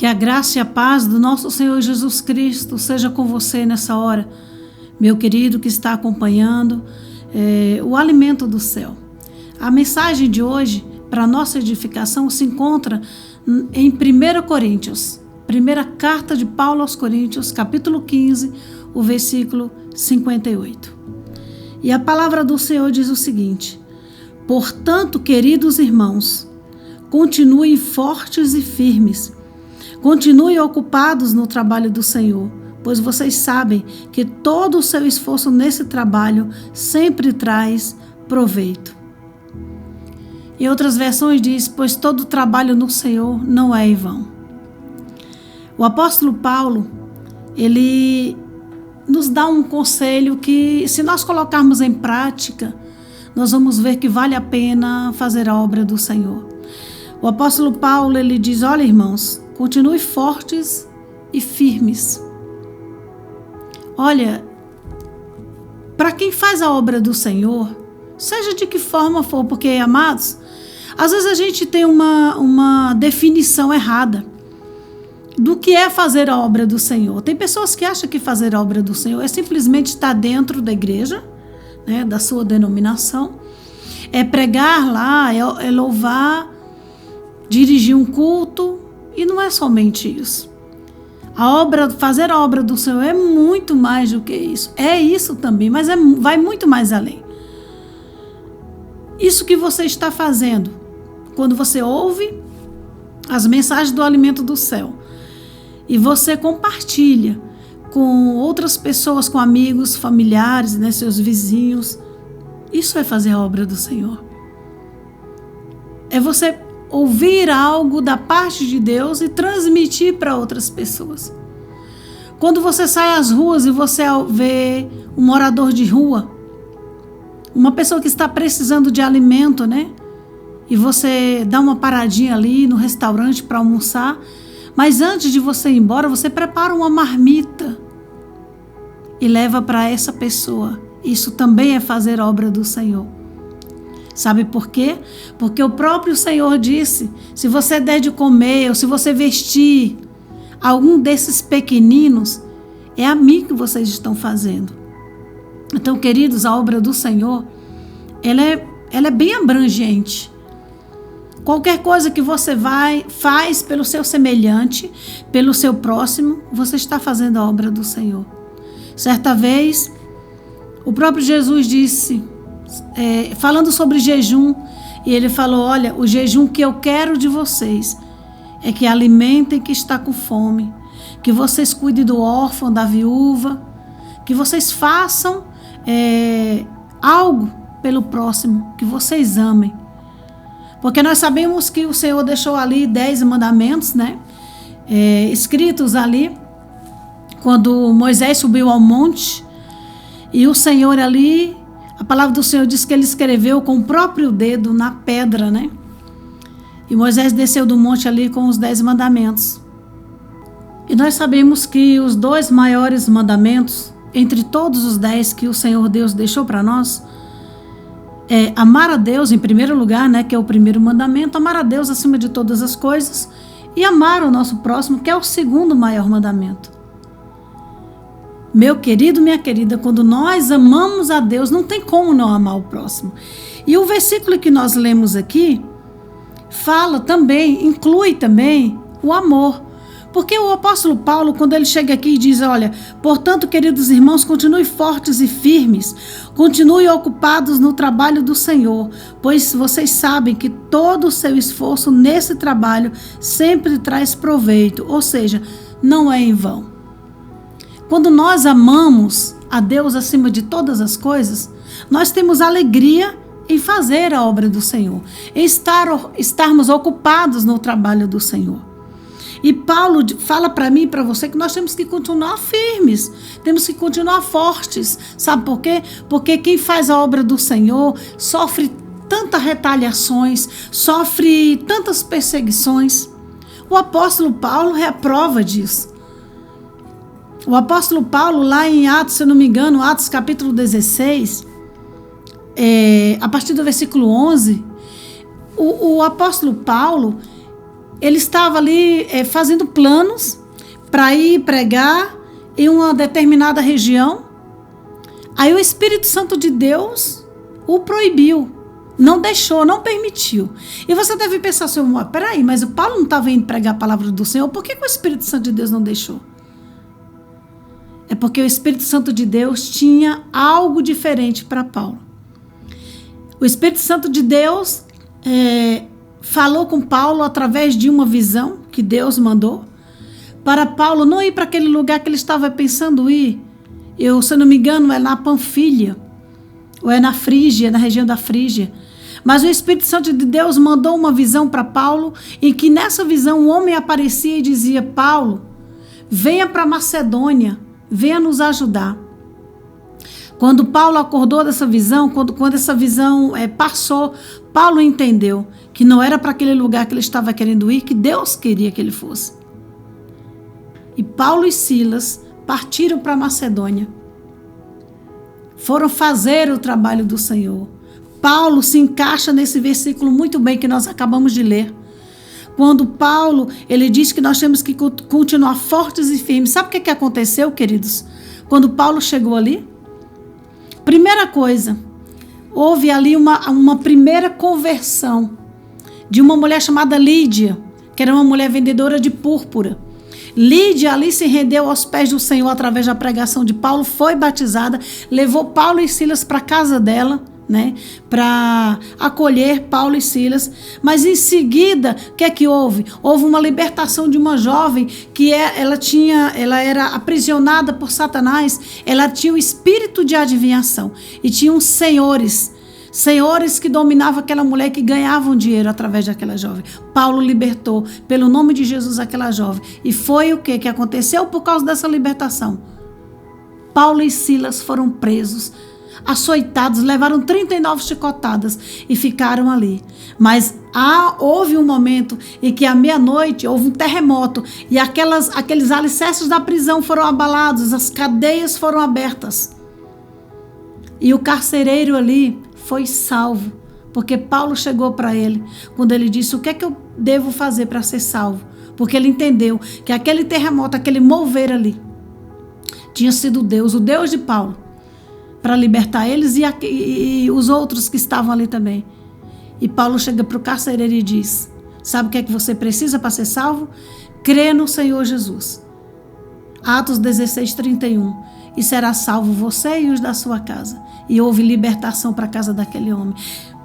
Que a graça e a paz do nosso Senhor Jesus Cristo seja com você nessa hora, meu querido que está acompanhando o Alimento do Céu. A mensagem de hoje, para nossa edificação, se encontra em 1 Coríntios, primeira carta de Paulo aos Coríntios, capítulo 15, o versículo 58. E a palavra do Senhor diz o seguinte: portanto, queridos irmãos, continuem fortes e firmes, continuem ocupados no trabalho do Senhor, pois vocês sabem que todo o seu esforço nesse trabalho sempre traz proveito. Em outras versões diz, pois todo trabalho no Senhor não é em vão. O apóstolo Paulo, ele nos dá um conselho que, se nós colocarmos em prática, nós vamos ver que vale a pena fazer a obra do Senhor. O apóstolo Paulo, ele diz, olha irmãos, continue fortes e firmes. Olha, para quem faz a obra do Senhor, seja de que forma for, porque, amados, às vezes a gente tem uma definição errada do que é fazer a obra do Senhor. Tem pessoas que acham que fazer a obra do Senhor é simplesmente estar dentro da igreja, né, da sua denominação, é pregar lá, é louvar, dirigir um culto, e não é somente isso. Fazer a obra do Senhor é muito mais do que isso. É isso também, mas vai muito mais além. Isso que você está fazendo, quando você ouve as mensagens do Alimento do Céu, e você compartilha com outras pessoas, com amigos, familiares, né, seus vizinhos, isso é fazer a obra do Senhor. É você ouvir algo da parte de Deus e transmitir para outras pessoas. Quando você sai às ruas e você vê um morador de rua, uma pessoa que está precisando de alimento, né? E você dá uma paradinha ali no restaurante para almoçar, mas antes de você ir embora, você prepara uma marmita e leva para essa pessoa. Isso também é fazer a obra do Senhor. Sabe por quê? Porque o próprio Senhor disse, se você der de comer ou se você vestir algum desses pequeninos, é a mim que vocês estão fazendo. Então, queridos, a obra do Senhor, ela é bem abrangente. Qualquer coisa que você faz pelo seu semelhante, pelo seu próximo, você está fazendo a obra do Senhor. Certa vez, o próprio Jesus disse, falando sobre jejum, e ele falou, olha, o jejum que eu quero de vocês é que alimentem quem está com fome, que vocês cuidem do órfão, da viúva, que vocês façam algo pelo próximo, que vocês amem. Porque nós sabemos que o Senhor deixou ali 10 mandamentos, né? Escritos ali, quando Moisés subiu ao monte, e o Senhor ali, a palavra do Senhor diz que ele escreveu com o próprio dedo na pedra, né? E Moisés desceu do monte ali com os 10 mandamentos. E nós sabemos que os 2 maiores mandamentos, entre todos os 10 que o Senhor Deus deixou para nós, é amar a Deus em primeiro lugar, né? Que é o primeiro mandamento, amar a Deus acima de todas as coisas, e amar o nosso próximo, que é o segundo maior mandamento. Meu querido, minha querida, quando nós amamos a Deus, não tem como não amar o próximo. E o versículo que nós lemos aqui inclui também o amor. Porque o apóstolo Paulo, quando ele chega aqui e diz, olha, portanto, queridos irmãos, continuem fortes e firmes, continuem ocupados no trabalho do Senhor, pois vocês sabem que todo o seu esforço nesse trabalho sempre traz proveito, ou seja, não é em vão. Quando nós amamos a Deus acima de todas as coisas, nós temos alegria em fazer a obra do Senhor, em estarmos ocupados no trabalho do Senhor. E Paulo fala para mim e para você que nós temos que continuar firmes, temos que continuar fortes. Sabe por quê? Porque quem faz a obra do Senhor sofre tantas retaliações, sofre tantas perseguições. O apóstolo Paulo é a prova disso. O apóstolo Paulo, lá em Atos, se eu não me engano, Atos capítulo 16, a partir do versículo 11, o apóstolo Paulo, ele estava ali fazendo planos para ir pregar em uma determinada região. Aí o Espírito Santo de Deus o proibiu, não deixou, não permitiu. E você deve pensar assim, peraí, mas o Paulo não estava indo pregar a palavra do Senhor, por que o Espírito Santo de Deus não deixou? É porque o Espírito Santo de Deus tinha algo diferente para Paulo. O Espírito Santo de Deus falou com Paulo através de uma visão que Deus mandou para Paulo não ir para aquele lugar que ele estava pensando ir. Se eu não me engano, é na Panfilha, ou é na Frígia, na região da Frígia. Mas o Espírito Santo de Deus mandou uma visão para Paulo, em que nessa visão um homem aparecia e dizia: Paulo, venha para Macedônia, venha nos ajudar. Quando Paulo acordou dessa visão, quando essa visão passou, Paulo entendeu que não era para aquele lugar que ele estava querendo ir, que Deus queria que ele fosse. E Paulo e Silas partiram para Macedônia. Foram fazer o trabalho do Senhor. Paulo se encaixa nesse versículo muito bem que nós acabamos de ler. Quando Paulo, ele diz que nós temos que continuar fortes e firmes. Sabe o que aconteceu, queridos? Quando Paulo chegou ali? Primeira coisa, houve ali uma primeira conversão de uma mulher chamada Lídia, que era uma mulher vendedora de púrpura. Lídia ali se rendeu aos pés do Senhor através da pregação de Paulo, foi batizada, levou Paulo e Silas para a casa dela, né, para acolher Paulo e Silas. Mas em seguida, o que é que houve? Houve uma libertação de uma jovem que ela era aprisionada por Satanás. Ela tinha o espírito de adivinhação e tinha uns senhores que dominavam aquela mulher, que ganhavam dinheiro através daquela jovem. Paulo libertou, pelo nome de Jesus, aquela jovem. E foi o que aconteceu por causa dessa libertação? Paulo e Silas foram presos, açoitados, levaram 39 chicotadas e ficaram ali. Mas houve um momento em que à meia-noite houve um terremoto e aqueles alicerces da prisão foram abalados, as cadeias foram abertas. E o carcereiro ali foi salvo, porque Paulo chegou para ele, quando ele disse: o que é que eu devo fazer para ser salvo? Porque ele entendeu que aquele terremoto, aquele mover ali, tinha sido Deus, o Deus de Paulo, para libertar eles e os outros que estavam ali também. E Paulo chega para o carcereiro e diz: sabe o que é que você precisa para ser salvo? Crê no Senhor Jesus. Atos 16:31. E será salvo você e os da sua casa. E houve libertação para a casa daquele homem.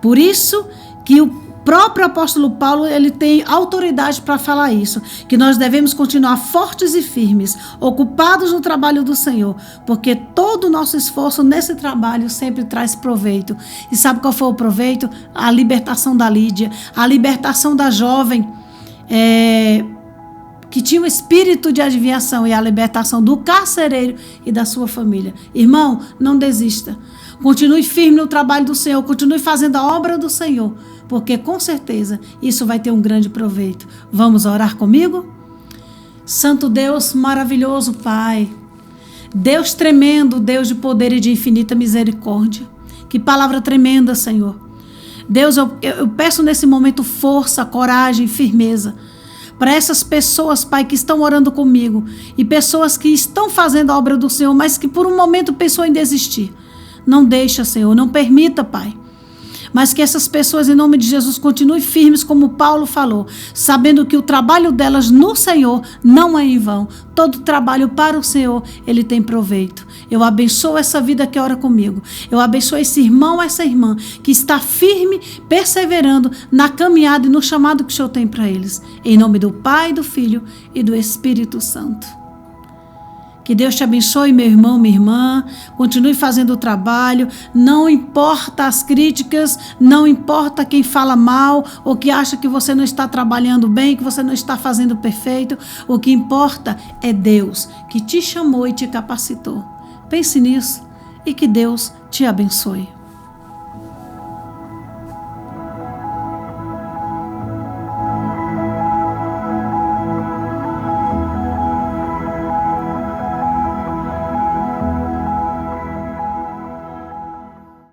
Por isso que o próprio apóstolo Paulo, ele tem autoridade para falar isso, que nós devemos continuar fortes e firmes, ocupados no trabalho do Senhor, porque todo o nosso esforço nesse trabalho sempre traz proveito. E sabe qual foi o proveito? A libertação da Lídia, a libertação da jovem que tinha um espírito de adivinhação, e a libertação do carcereiro e da sua família. Irmão, não desista. Continue firme no trabalho do Senhor, continue fazendo a obra do Senhor, porque com certeza isso vai ter um grande proveito. Vamos orar comigo? Santo Deus, maravilhoso Pai, Deus tremendo, Deus de poder e de infinita misericórdia. Que palavra tremenda, Senhor. Deus, eu peço nesse momento força, coragem, firmeza para essas pessoas, Pai, que estão orando comigo, e pessoas que estão fazendo a obra do Senhor, mas que por um momento pensou em desistir. Não deixa, Senhor, não permita, Pai. Mas que essas pessoas, em nome de Jesus, continuem firmes, como Paulo falou, sabendo que o trabalho delas no Senhor não é em vão. Todo trabalho para o Senhor, ele tem proveito. Eu abençoo essa vida que ora comigo. Eu abençoo esse irmão, essa irmã, que está firme, perseverando na caminhada e no chamado que o Senhor tem para eles. Em nome do Pai, do Filho e do Espírito Santo. Que Deus te abençoe, meu irmão, minha irmã. Continue fazendo o trabalho. Não importa as críticas, não importa quem fala mal ou que acha que você não está trabalhando bem, que você não está fazendo perfeito. O que importa é Deus, que te chamou e te capacitou. Pense nisso e que Deus te abençoe.